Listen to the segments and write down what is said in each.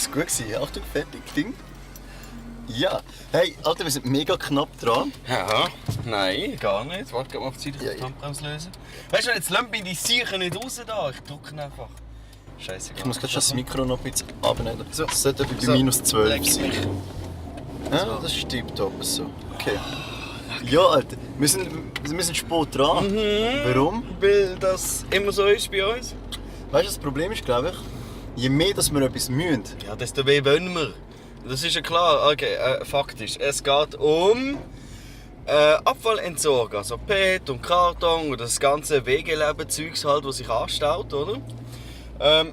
es gut gewesen? Achtung, fertig, Ding. Ja. Hey, Alter, wir sind mega knapp dran. Ja, nein, gar nicht. Warte mal auf die Zeit, ich Ja, die Handbremse lösen. Weißt du, jetzt lass mich die Sicher nicht raus da. Ich drücke einfach. Scheiße. Ich muss gerade schon das Mikro noch ein bisschen abnehmen. So. Das sollte bei So, minus 12 leck sein. mich. Ja, das ist tipptopp so. Okay. Ja, Alter, wir sind spät dran. Warum? Weil das immer so ist bei uns. Weißt du, das Problem ist, glaube ich, je mehr dass wir etwas müssen, Ja, desto mehr wollen wir. Das ist ja klar. Okay, faktisch. Es geht um Abfallentsorgung. Also PET und Karton und das ganze Wegeleben-Zeugs halt, was sich anstaut, oder?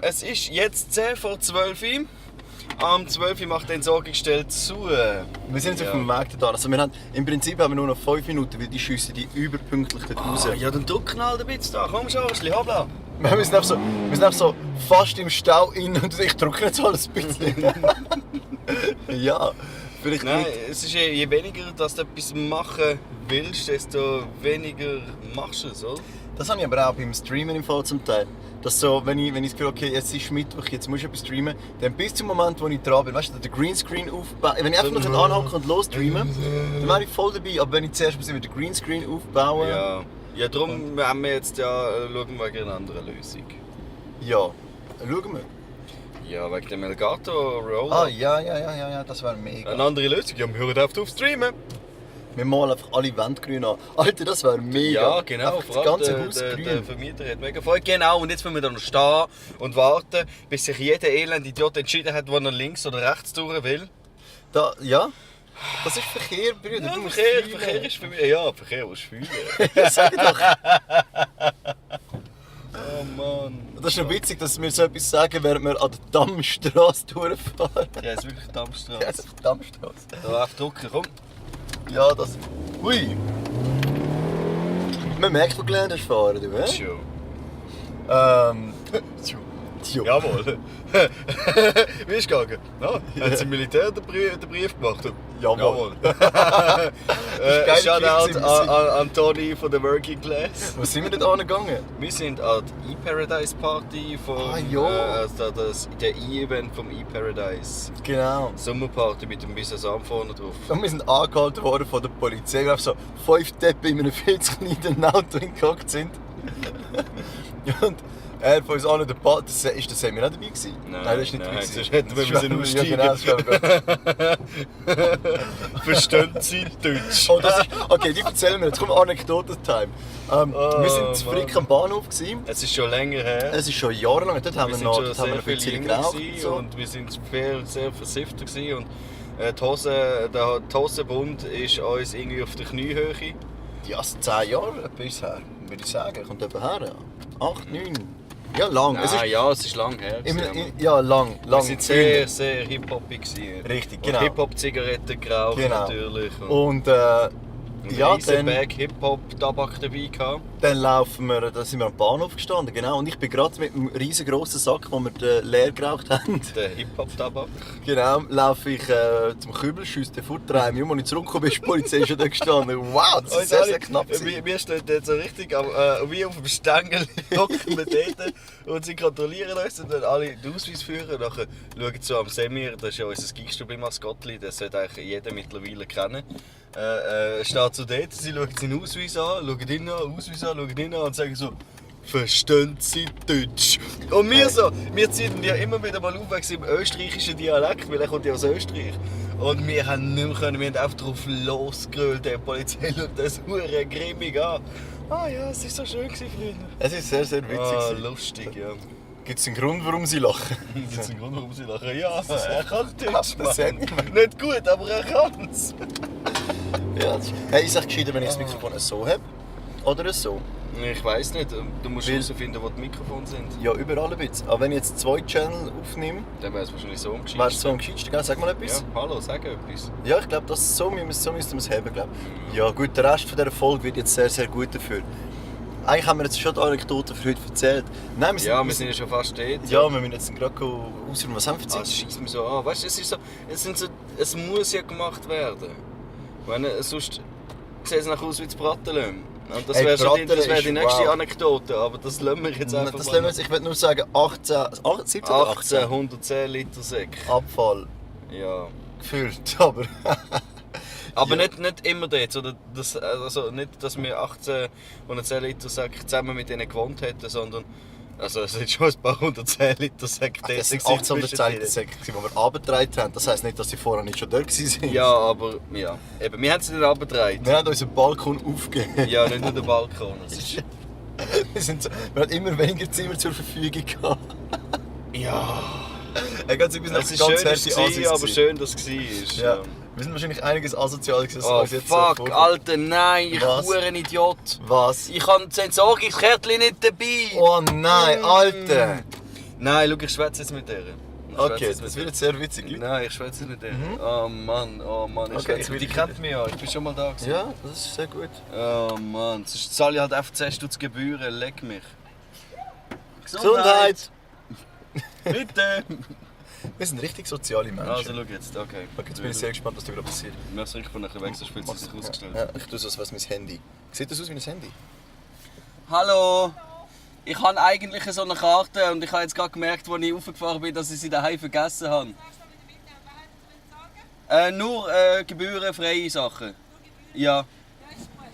Es ist jetzt 10 vor 12 Uhr. Am 12 Uhr macht die Entsorgungsstelle zu. wir sind jetzt Ja. auf dem Weg da. Also im Prinzip haben wir nur noch 5 Minuten, weil die schiessen die überpünktlich dort raus. Ja, dann drück halt ein bisschen da. Komm schon, hoppla. Wir sind einfach so fast im Stau rein und ich drücke jetzt alles ein bisschen. Ja, vielleicht Nein, nicht. es ist je weniger, dass du etwas machen willst, desto weniger machst du es, oder? Das habe ich aber auch beim Streamen im Fall zum Teil. Dass so, wenn ich das Gefühl habe, okay, jetzt ist Mittwoch, jetzt muss ich etwas streamen, dann bis zum Moment, wo ich dran bin, weißt du, den Greenscreen aufbauen. Wenn ich einfach nur anhaken und losstreamen, dann wäre ich voll dabei. Aber wenn ich zuerst muss den Greenscreen aufbauen, Ja, darum haben wir jetzt schauen wir wegen einer anderen Lösung. ja, schauen wir. Ja, wegen dem Elgato Roller. Ah, ja, das wäre mega. Eine andere Lösung? Ja, wir hören auf streamen. Wir malen einfach alle Wände grün an. Alter, das wäre mega. Ja, genau. Einfach Vor das allem ganze Haus der grün. Vermieter hat mega Freude. Genau, und jetzt müssen wir da noch stehen und warten, bis sich jeder elende Idiot entschieden hat, wo er links oder rechts durch will. Ja, das ist Verkehr, Brüder. Ja, Du musst Verkehr fühlen. ist für mich... Ja, Verkehr musst du fühlen. Sag doch. Oh Mann. Das ist noch witzig, dass wir so etwas sagen, während wir an der Dammstrasse durchfahren. Ja, es ist wirklich Dammstraße. Ja, das ist die Dammstrasse. Da auf drücken, komm. Ja, das... Hui! Man merkt, wo gelernt hast fahren, du, hä? Tschö. Tjo. Jawohl. Wie ist es gegangen? Ja, hat sie im Militär den Brief gemacht? Jawohl. Shoutout Geschichte, an Toni von der Working Class. Wo sind wir denn angegangen? Wir sind an der E-Paradise Party vom ja. der E-Event vom E-Paradise. Genau. Sommerparty mit dem Business Arm vorne drauf. Und wir sind angehalten worden von der Polizei, weil so 5 Deppen in einem viel zu kleinen Auto hingehockt sind. Und er von uns allen der Part, das haben wir nicht dabei gewesen. Nein, das ist nicht dabei. sonst hätten wir müssen aussteigen. Ja, genau, das Verstehen Sie Deutsch? oh, das ist, okay, die erzählen wir jetzt. Komm, Anekdoten-Time. Wir sind zu Frick am Bahnhof gewesen. Es ist schon länger her. Es ist schon jahrelang. Dort haben wir sind noch schon dort haben wir sehr noch viel viel Zeit jünger geraucht. gewesen So. und wir sind sehr versifft gewesen und der Hosenbund ist uns irgendwie auf der Kniehöhe. Ja, also 10 Jahre bisher, würde ich sagen. Kommt etwa her, ja. 8, 9. Ja, lang. Es ist, Ja, es ist lang her. ja, lang. Wir sind sehr hip-hoppig gewesen. Richtig, Und genau. Hip-Hop-Zigaretten geraucht Genau. natürlich. Und ja, dann, Bag Hip-Hop-Tabak dabei gehabt. dann laufen wir, da sind wir am Bahnhof gestanden, genau. Und ich bin gerade mit einem riesengroßen Sack, den wir leer geraucht haben. Der Hip-Hop-Tabak. Genau, laufe ich zum Kübel, schiesse den Futter rein. Als ich zurückgekommen bin, ist die Polizei schon da gestanden. Wow, das ist sehr, sehr knapp. Wir stehen dort so richtig wie auf dem Stängel, hocken wir dort und sie kontrollieren uns und dann alle den Ausweis führen. Und dann schauen sie so am Semir, das ist ja unser Gigstubli-Maskottli, das sollte eigentlich jeder mittlerweile kennen. Steht so dort, sie schauen seinen Ausweis an, schauen ihn an, Ausweis an, schauen ihn an und sagen so «Verstehen Sie Deutsch?» Und wir ziehen ja immer wieder mal auf wegen im österreichischen Dialekt, weil er kommt ja aus Österreich. Und wir haben nicht mehr können, wir haben einfach drauf losgerollt, der Polizei schaut das hure grimmig an. Ah ja, es war so schön früher. Es ist sehr, sehr witzig. Ah, lustig, ja. Gibt es einen Grund, warum sie lachen? Gibt es einen Grund, warum sie lachen? Ja, er kann Deutsch, Das Mann. sagt niemand. Nicht gut, aber er kann es. Ja, hey, ist es gescheiter, wenn ich das Mikrofon so habe? Oder so? Ich weiss nicht, du musst Weil- herausfinden, wo die Mikrofone sind. Ja, überall ein bisschen. Aber wenn ich jetzt 2 Channel aufnehme, Dann wäre es wahrscheinlich so wäre es so am gescheitsten. Gell? Sag mal Ja, etwas. hallo, sag etwas. Ja, ich glaube, so müssten wir es haben. Glaub. Ja gut, der Rest von dieser Folge wird jetzt sehr, sehr gut dafür. Eigentlich haben wir jetzt schon die Anekdoten für heute erzählt. Nein, Ja, wir sind ja schon fast dort. Ja, wir müssen jetzt gerade ausführen. Was haben wir Ah, erzählt? es schießt mich so an. Weißt du, es muss ja gemacht werden. Ich meine, sonst sieht es nachher aus wie das Bratteln. Und das Hey, wäre Brattern wär die ist nächste wow. Anekdote, aber das lassen wir jetzt einfach Das mal. lassen wir jetzt, ich will nur sagen, 17 oder 18? 110 Liter Säck. Abfall. Ja. Gefühlt, aber... Aber Ja. nicht immer dort. Oder das, also nicht, dass wir 18 und 10 Liter Säcke zusammen mit ihnen gewohnt hätten, sondern also es sind schon ein paar 110 Liter Säcke dort. Das sind gewesen 18 oder zwischen 10 ihnen. Säcke, die wir runtergetragen haben. Das heisst nicht, dass sie vorher nicht schon dort waren. Ja, aber ja. Eben, wir haben sie dann runtergetragen. Wir haben unseren Balkon aufgegeben. Ja, nicht nur den Balkon. Es ist, Wir hatten immer weniger Zimmer zur Verfügung gehabt. ja. Ganz etwas Es ist schön, dass es war, aber schön, dass es war. Ja. Wir sind wahrscheinlich einiges asozial gewesen, Oh als jetzt so fuck, vorkommt. Alter, nein, ich Was? bin ein Idiot. Was? Ich habe das Entsorgungskärtchen nicht dabei. Oh nein, Alter! Nein, schau, ich schwätze jetzt mit der. Okay, das wird jetzt sehr witzig. Nein, ich schwätze mit der. Oh Mann, ich Okay, schwätze. ich Die will- kennt mich ja, ich bin schon mal da gewesen. Ja, das ist sehr gut. Oh Mann, sonst zahle ich halt einfach 10 Stutz Gebühren, leck mich. Gesundheit! Bitte! Wir sind richtig soziale Menschen. Also schau jetzt, okay. Okay, jetzt bin ich sehr gespannt, was da gerade passiert. Ich muss richtig von nachher weg, sonst fühlt es sich ausgestellt. Ja, ich tue so was mein Handy. Sieht das aus wie ein Handy? Hallo! Ich habe eigentlich so eine Karte und ich habe jetzt gerade gemerkt, als ich aufgefahren bin, dass ich sie daheim vergessen habe. Nur gebührenfreie Sachen. Ja.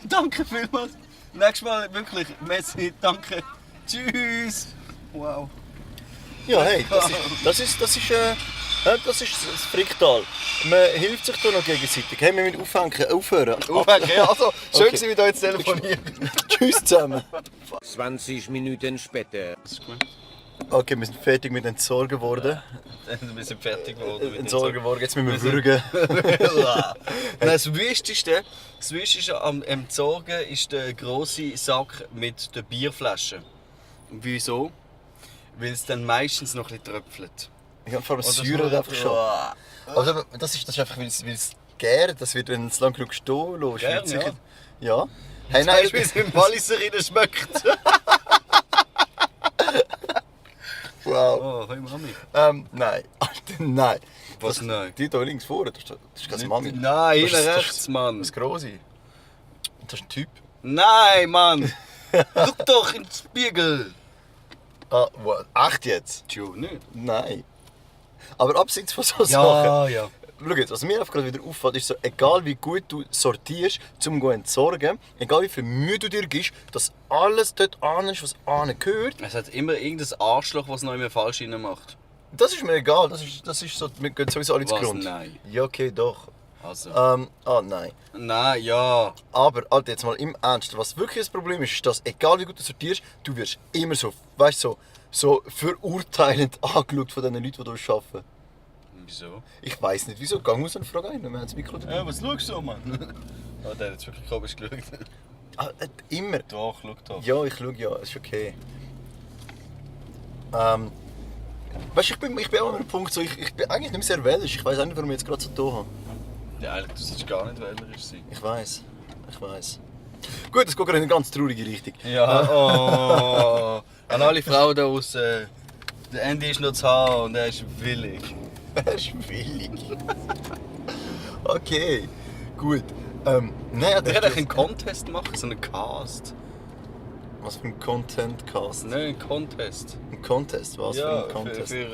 Danke vielmals. Nächstes Mal wirklich. Messi, danke. Tschüss. Wow. Ja, hey, das ist das Fricktal. Man hilft sich da noch gegenseitig. Hey, wir müssen aufhören. Ja, also, schön, Okay. dass wir hier jetzt telefonieren. Tschüss zusammen. 20 Minuten später. Okay, wir sind fertig mit Entsorgen geworden. Wir sind fertig geworden. Entsorgen geworden, jetzt müssen wir würgen. Nein, das Wüsteste am Entsorgen ist der grosse Sack mit den Bierflaschen. Wieso? Weil es dann meistens noch ein bisschen tröpfelt. Ja, vor allem Oder säuert so. einfach schon. Also, das ist einfach, weil es gärt, das wird, wenn es lang genug stehen lässt. Gären, wird sicher- Ja. Hey, Nein, nein, wie es im Walliser rein schmeckt. wow. Oh, hey Mami. Nein. Alter, nein. Was nein? Die hier links vorne, das ist kein Mami. Nein, Das ist- hinten das rechts, ist- Mann. Das Grosse. Das ist ein Typ. Nein, Mann. Schau doch in den Spiegel. Ah, wow. Echt jetzt? Tja, nicht. Nein. Aber abseits von so Sachen. ja. Schau jetzt, was mir einfach gerade wieder auffällt, ist so, egal wie gut du sortierst, zum zu entsorgen, egal wie viel Mühe du dir gibst, dass alles dort an ist, was gehört, Es hat immer irgendein Arschloch, das noch immer falsch rein macht. das ist mir egal. Das ist so, wir gehen sowieso alle zu Was? Grund. Nein. Ja, okay, doch. Also. Nein. Nein, ja. Aber, Alter, jetzt mal im Ernst, was wirklich das Problem ist, dass egal wie gut du sortierst, du wirst immer so, weißt du, so verurteilend angeschaut von den Leuten, die hier arbeiten. Wieso? Ich weiss nicht, wieso. Geh raus und frage einen, wir haben das Mikro dabei. Was schaust du, Mann? Oh, der hat jetzt wirklich komisch geschaut. Immer. Doch, schau doch. Ja, ich schaue ja, ist okay. Weißt du, ich bin auch an einem Punkt, so, ich bin eigentlich nicht mehr sehr wählerisch. Ich weiß auch nicht, warum ich jetzt gerade so da habe. Ja, eigentlich, du solltest gar nicht wählerisch sein. Ich weiß. Gut, es geht gerade in eine ganz traurige Richtung. Ja, oh. An alle Frauen da draußen. Der Andy ist noch zu haben und er ist willig. Er ist willig. Okay, gut. Nein, Wir können eigentlich einen Contest machen, so einen Cast. Was für ein Content-Cast? Nein, einen Contest. Ein Contest? Was Ja, für ein Contest? für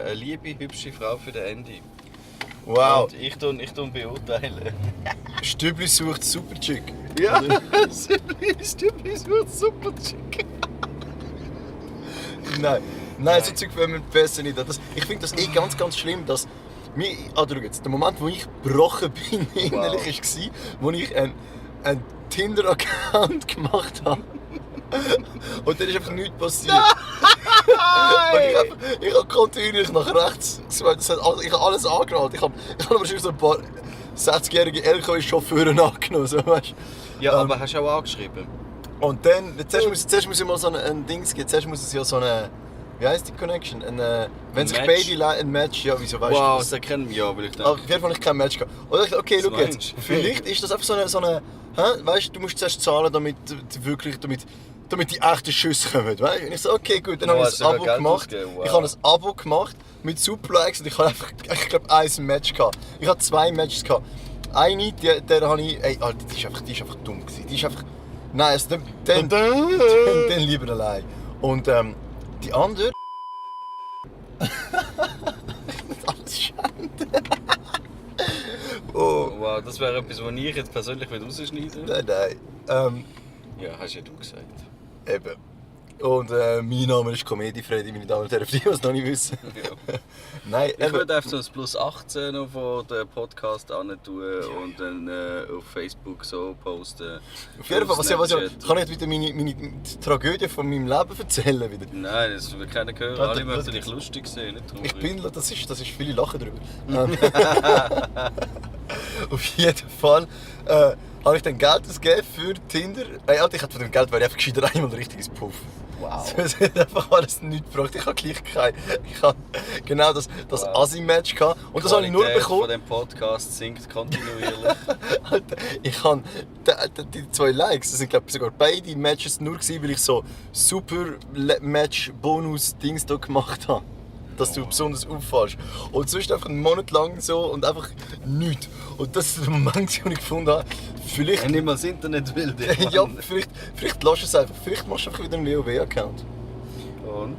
eine liebe, hübsche Frau für den Andy. Wow, Und ich tun beurteilen. Stübli sucht Superchick. Ja, Stübli wird super chick. Nein, so Zeug wollen wir besser nicht. Ich finde das ganz, ganz schlimm, dass schau jetzt, der Moment, wo ich gebrochen bin innerlich, war, wo ich einen Tinder-Account gemacht habe. Und dann ist einfach nichts passiert. Und ich habe kontinuierlich nach rechts geswiped. Ich habe alles angerollt. Ich habe wahrscheinlich so ein paar 60-jährige LKW-Chauffeure angenommen. So, weißt? Ja, aber hast du auch angeschrieben? Und dann, zuerst muss ich mal so ein Dings geben. Zuerst muss es ja so eine, wie heisst die Connection? Wenn sich Match? beide ein Match, ja, wieso weißt Wow, du das das? erkennen wir ja, weil ich Auf denke. jeden Fall habe ich kein Match gehabt. Und ich dachte, okay, schau Was jetzt, meinst du? vielleicht ist das einfach so eine weißt du, musst zuerst zahlen, damit die echten Schüsse kommen. Weißt? Und ich so, okay, gut, dann habe ich hast ein du Abo Geld gemacht. ausgegeben, wow. Ich habe ein Abo gemacht mit Superlikes und ich habe einfach, ich glaube, ein Match gehabt. Ich hatte 2 Matches gehabt. Eine, der habe ich, ey, Alter, die ist einfach dumm gewesen. Die ist einfach Nein, also dann lieber allein. Und die andere... Alles Schande. Oh. Wow, das wäre etwas, was ich jetzt persönlich rausschneiden würde. Nein. Ja, hast ja du gesagt. Eben. Und mein Name ist Comedy Freddy, meine Damen und Herren, für die, die es noch nicht wissen. Ja. Nein, Ich würde einfach so ein Plus 18 noch von den Podcast an tun und dann auf Facebook so posten. auf jeden Fall, Snapchat. kann ich jetzt wieder meine Tragödie von meinem Leben erzählen? Wieder? Nein, das will keiner hören. Warte, Alle möchten warte. dich lustig sehen, nicht traurig. Ich bin, das ist viele lachen drüber. Auf jeden Fall habe ich dann Geld ausgegeben für Tinder. Alter, ich hätte von dem Geld einfach gescheiter einmal ein richtiges Puff. Wow. Es hat einfach alles nichts gebracht. Ich habe gleich ich habe genau das Assi-Match gehabt. Und das habe ich nur Qualität bekommen. von dem Podcast sinkt kontinuierlich. Alter, ich habe die 2 Likes, das sind glaube ich sogar beide Matches nur gewesen, weil ich so super Match-Bonus-Dings da gemacht habe. Dass du besonders auffällst. Und sonst einfach einen Monat lang so und einfach nichts. Und das ist der Moment, wo ich gefunden habe, vielleicht... Wenn nicht mal das Internet will, ja, vielleicht lässt du es einfach. Vielleicht machst du einfach wieder einen WoW-Account. Und?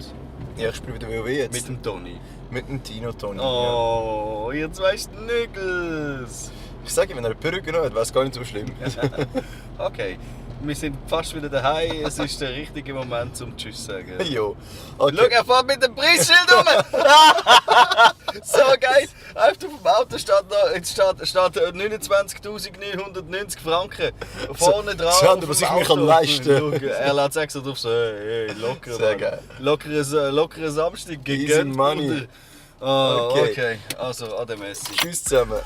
Ja, ich spiele wieder WoW jetzt. Mit dem Toni. Mit dem Tino Toni. Oh, ihr zwei Schnüggels. Ja. Ich sage, wenn er eine Perücke noch hat, wäre es gar nicht so schlimm. Okay, wir sind fast wieder daheim. Es ist der richtige Moment zum Tschüss sagen. Jo. Schau, Okay. er fährt mit dem Preisschild rum! So geil! Auf dem Auto steht 29.990 Franken. Vorne dran. Schade, auf dem was ich mir Auto. kann leisten. Schau, er lässt extra drauf so, hey, locker. Sehr Mann. geil. Lockerer Samstag. Easy gegönnt, money. Bruder. Oh, Okay. okay. Also, ade Messi. Tschüss zusammen.